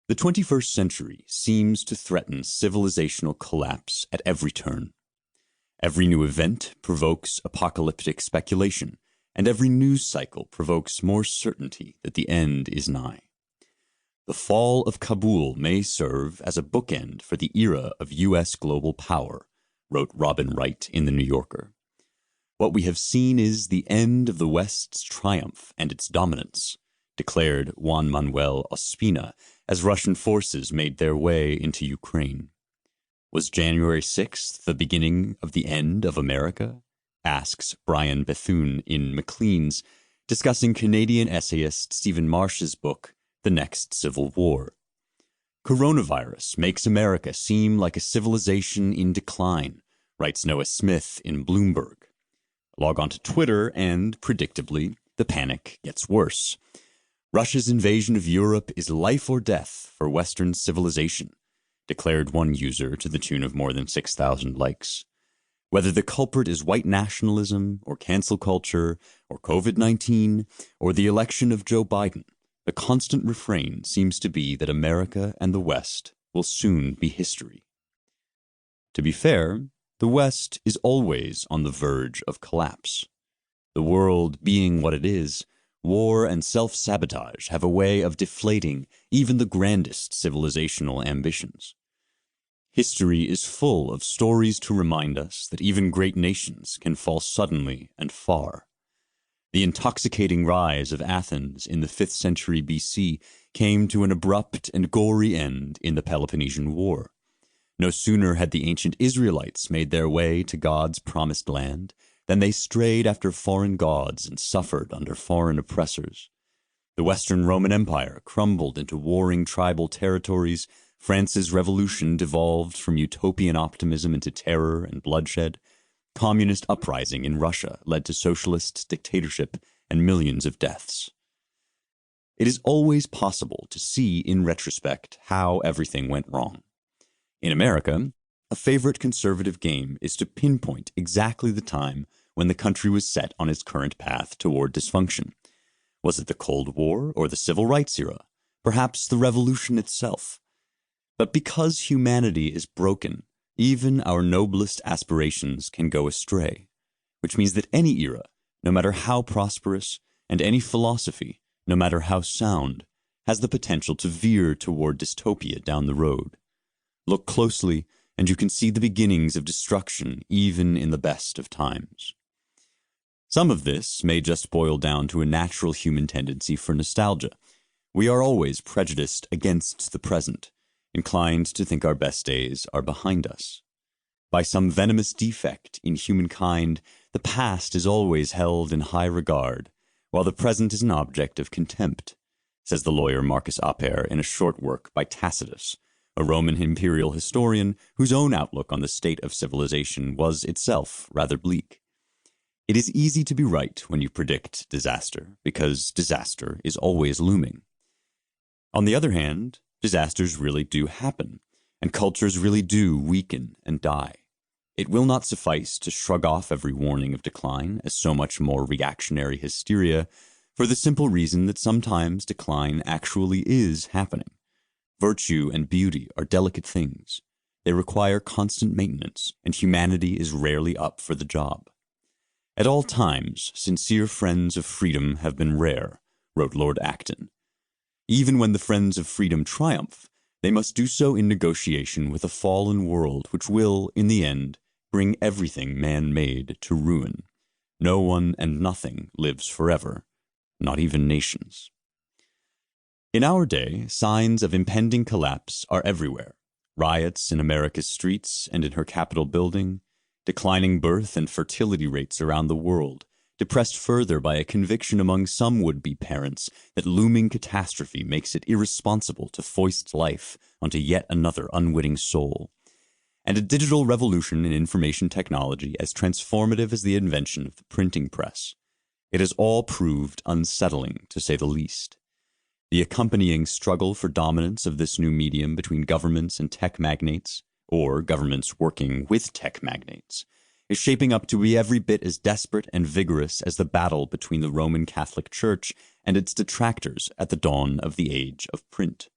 The 21st century seems to threaten civilizational collapse at every turn. Every new event provokes apocalyptic speculation, and every news cycle provokes more certainty that the end is nigh. The fall of Kabul may serve as a bookend for the era of U.S. global power, wrote Robin Wright in The New Yorker. What we have seen is the end of the West's triumph and its dominance, declared Juan Manuel Ospina as Russian forces made their way into Ukraine. Was January 6th the beginning of the end of America? Asks Brian Bethune in Maclean's, discussing Canadian essayist Stephen Marsh's book, The Next Civil War. Coronavirus makes America seem like a civilization in decline, writes Noah Smith in Bloomberg. Log on to Twitter and, predictably, the panic gets worse. Russia's invasion of Europe is life or death for Western civilization, declared one user to the tune of more than 6,000 likes. Whether the culprit is white nationalism, or cancel culture, or COVID-19, or the election of Joe Biden, the constant refrain seems to be that America and the West will soon be history. To be fair, the West is always on the verge of collapse. The world being what it is, war and self-sabotage have a way of deflating even the grandest civilizational ambitions. History is full of stories to remind us that even great nations can fall suddenly and far. The intoxicating rise of Athens in the 5th century BC came to an abrupt and gory end in the Peloponnesian War. No sooner had the ancient Israelites made their way to God's promised land than they strayed after foreign gods and suffered under foreign oppressors. The Western Roman Empire crumbled into warring tribal territories. France's revolution devolved from utopian optimism into terror and bloodshed. Communist uprising in Russia led to socialist dictatorship and millions of deaths. It is always possible to see in retrospect how everything went wrong. In America, a favorite conservative game is to pinpoint exactly the time when the country was set on its current path toward dysfunction. Was it the Cold War or the Civil Rights era? Perhaps the Revolution itself? But because humanity is broken, even our noblest aspirations can go astray, which means that any era, no matter how prosperous, and any philosophy, no matter how sound, has the potential to veer toward dystopia down the road. Look closely, and you can see the beginnings of destruction even in the best of times. Some of this may just boil down to a natural human tendency for nostalgia. We are always prejudiced against the present, inclined to think our best days are behind us. By some venomous defect in humankind, the past is always held in high regard, while the present is an object of contempt, says the lawyer Marcus Aper in a short work by Tacitus, a Roman imperial historian whose own outlook on the state of civilization was itself rather bleak. It is easy to be right when you predict disaster, because disaster is always looming. On the other hand, disasters really do happen, and cultures really do weaken and die. It will not suffice to shrug off every warning of decline as so much more reactionary hysteria, for the simple reason that sometimes decline actually is happening. Virtue and beauty are delicate things. They require constant maintenance, and humanity is rarely up for the job. At all times, sincere friends of freedom have been rare, wrote Lord Acton. Even when the friends of freedom triumph, they must do so in negotiation with a fallen world which will, in the end, bring everything man-made to ruin. No one and nothing lives forever, not even nations. In our day, signs of impending collapse are everywhere. Riots in America's streets and in her Capitol building, declining birth and fertility rates around the world, depressed further by a conviction among some would-be parents that looming catastrophe makes it irresponsible to foist life onto yet another unwitting soul, and a digital revolution in information technology as transformative as the invention of the printing press. It has all proved unsettling, to say the least. The accompanying struggle for dominance of this new medium between governments and tech magnates, or governments working with tech magnates, is shaping up to be every bit as desperate and vigorous as the battle between the Roman Catholic Church and its detractors at the dawn of the age of print.